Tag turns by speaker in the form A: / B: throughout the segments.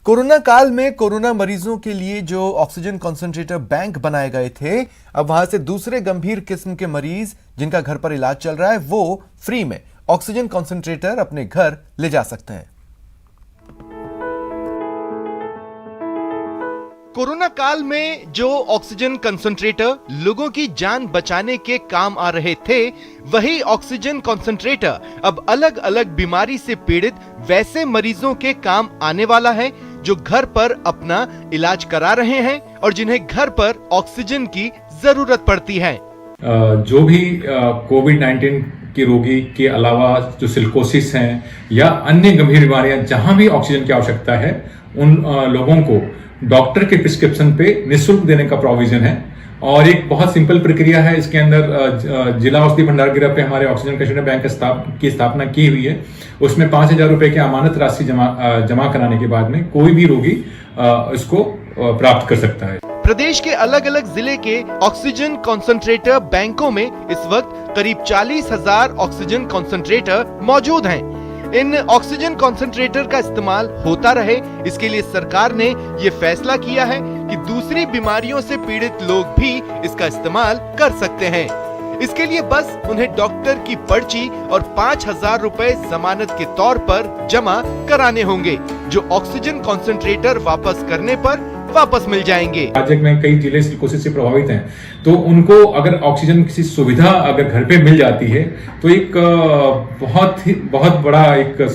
A: Corona काल में corona मरीजों के लिए जो ऑक्सीजन कंसंट्रेटर बैंक बनाए गए थे, अब वहां से दूसरे गंभीर किस्म के मरीज जिनका घर पर इलाज चल रहा है वो फ्री में ऑक्सीजन कंसंट्रेटर अपने घर ले जा सकते हैं। कोरोना काल में जो ऑक्सीजन कंसंट्रेटर लोगों की जान बचाने के काम आ रहे थे, वही ऑक्सीजन कंसंट्रेटर अब अलग अलग बीमारी से पीड़ित वैसे मरीजों के काम आने वाला है जो घर पर अपना इलाज करा रहे हैं और जिन्हें घर पर ऑक्सीजन की जरूरत पड़ती है।
B: जो भी कोविड-19 के रोगी के अलावा जो सिलिकोसिस हैं या अन्य गंभीर बीमारियां जहां भी ऑक्सीजन की आवश्यकता है, उन लोगों को डॉक्टर के प्रिस्क्रिप्शन पे निःशुल्क देने का प्रोविजन है। और एक बहुत सिंपल प्रक्रिया है। इसके अंदर जिला औषधि भंडार गृह पे हमारे ऑक्सीजन कंसंट्रेटर बैंक की स्थापना की हुई है। उसमें 5,000 रुपए की अमानत राशि जमा कराने के बाद में कोई भी रोगी इसको प्राप्त कर सकता है।
A: प्रदेश के अलग अलग जिले के ऑक्सीजन कंसंट्रेटर बैंकों में इस वक्त करीब 40,000 ऑक्सीजन कंसंट्रेटर मौजूद हैं। इन ऑक्सीजन कंसंट्रेटर का इस्तेमाल होता रहे, इसके लिए सरकार ने ये फैसला किया है कि दूसरी बीमारियों से पीड़ित लोग भी इसका इस्तेमाल कर सकते हैं। इसके लिए बस उन्हें डॉक्टर की पर्ची और 5,000 रुपए जमानत के तौर पर जमा कराने होंगे, जो ऑक्सीजन कंसंट्रेटर वापस करने पर वापस मिल जाएंगे।
B: राज्य में कई जिले सिलिकोसिस से प्रभावित हैं, तो उनको अगर ऑक्सीजन की सुविधा अगर घर पे मिल जाती है तो एक बहुत बड़ा एक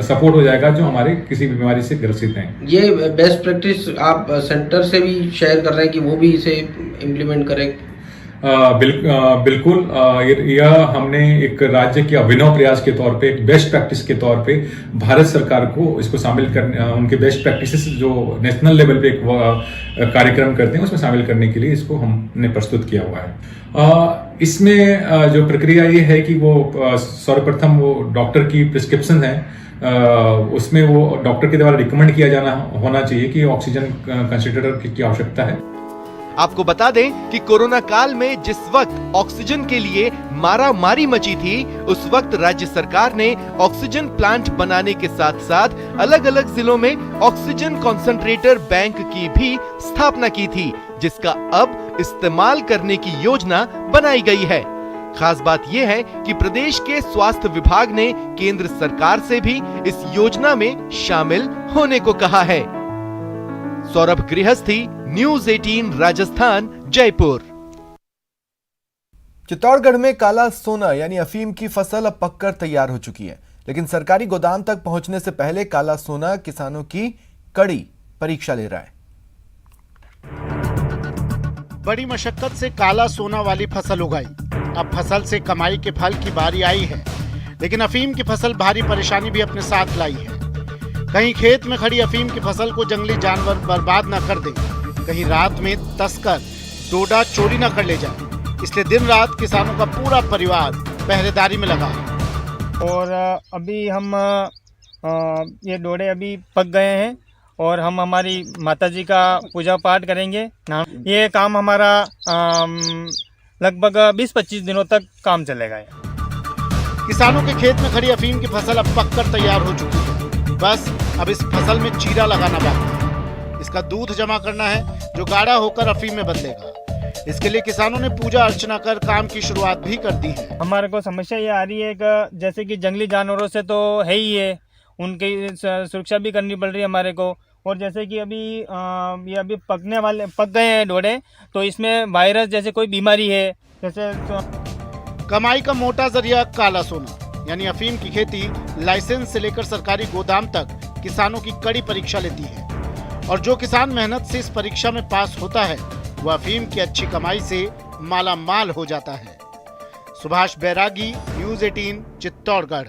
B: सपोर्ट हो जाएगा जो हमारे किसी भी बीमारी से ग्रसित हैं।
C: ये बेस्ट प्रैक्टिस आप सेंटर से भी शेयर कर रहे हैं कि वो भी इसे इम्प्लीमेंट करें?
B: बिल्कुल। यह हमने एक राज्य के अभिनव प्रयास के तौर पे, एक बेस्ट प्रैक्टिस के तौर पे भारत सरकार को इसको शामिल करने, उनके बेस्ट प्रैक्टिसेस जो नेशनल लेवल पे एक कार्यक्रम करते हैं उसमें शामिल करने के लिए इसको हमने प्रस्तुत किया हुआ है। इसमें जो प्रक्रिया ये है कि वो सर्वप्रथम वो डॉक्टर की प्रिस्क्रिप्शन है, उसमें वो डॉक्टर के द्वारा रिकमेंड किया जाना होना चाहिए कि ऑक्सीजन कंसंट्रेटर की आवश्यकता है।
A: आपको बता दें कि कोरोना काल में जिस वक्त ऑक्सीजन के लिए मारामारी मची थी, उस वक्त राज्य सरकार ने ऑक्सीजन प्लांट बनाने के साथ साथ अलग अलग जिलों में ऑक्सीजन कंसंट्रेटर बैंक की भी स्थापना की थी, जिसका अब इस्तेमाल करने की योजना बनाई गई है। खास बात यह है कि प्रदेश के स्वास्थ्य विभाग ने केंद्र सरकार से भी इस योजना में शामिल होने को कहा है। सौरभ गृहस्थी, न्यूज़ 18 राजस्थान, जयपुर। चित्तौड़गढ़ में काला सोना यानी अफीम की फसल अब पककर तैयार हो चुकी है, लेकिन सरकारी गोदाम तक पहुंचने से पहले काला सोना किसानों की कड़ी परीक्षा ले रहा है।
D: बड़ी मशक्कत से काला सोना वाली फसल उगाई, अब फसल से कमाई के फल की बारी आई है, लेकिन अफीम की फसल भारी परेशानी भी अपने साथ लाई है। कहीं खेत में खड़ी अफीम की फसल को जंगली जानवर बर्बाद न कर दे, कहीं रात में तस्कर डोडा चोरी न कर ले जाए, इसलिए दिन रात किसानों का पूरा परिवार पहरेदारी में लगा है।
E: और अभी हम ये डोडे अभी पक गए हैं और हम हमारी माताजी का पूजा पाठ करेंगे। ये काम हमारा लगभग 20-25 दिनों तक काम चलेगा।
D: किसानों के खेत में खड़ी अफीम की फसल अब पककर तैयार हो चुकी है, बस अब इस फसल में चीरा लगाना बाकी है। इसका दूध जमा करना है जो गाढ़ा होकर अफीम में बदलेगा। इसके लिए किसानों ने पूजा अर्चना कर काम की शुरुआत भी कर दी है।
E: हमारे को समस्या ये आ रही है कि जैसे कि जंगली जानवरों से तो है ही है, उनकी सुरक्षा भी करनी पड़ रही है हमारे को। और जैसे कि ये अभी पक गए हैं डोडे, तो इसमें वायरस जैसे कोई बीमारी है जैसे
D: कमाई का मोटा जरिया काला सोना यानी अफीम की खेती लाइसेंस से लेकर सरकारी गोदाम तक किसानों की कड़ी परीक्षा लेती है, और जो किसान मेहनत से इस परीक्षा में पास होता है वह अफीम की अच्छी कमाई से माला माल हो जाता है। सुभाष बैरागी, न्यूज़ 18, चित्तौड़गढ़।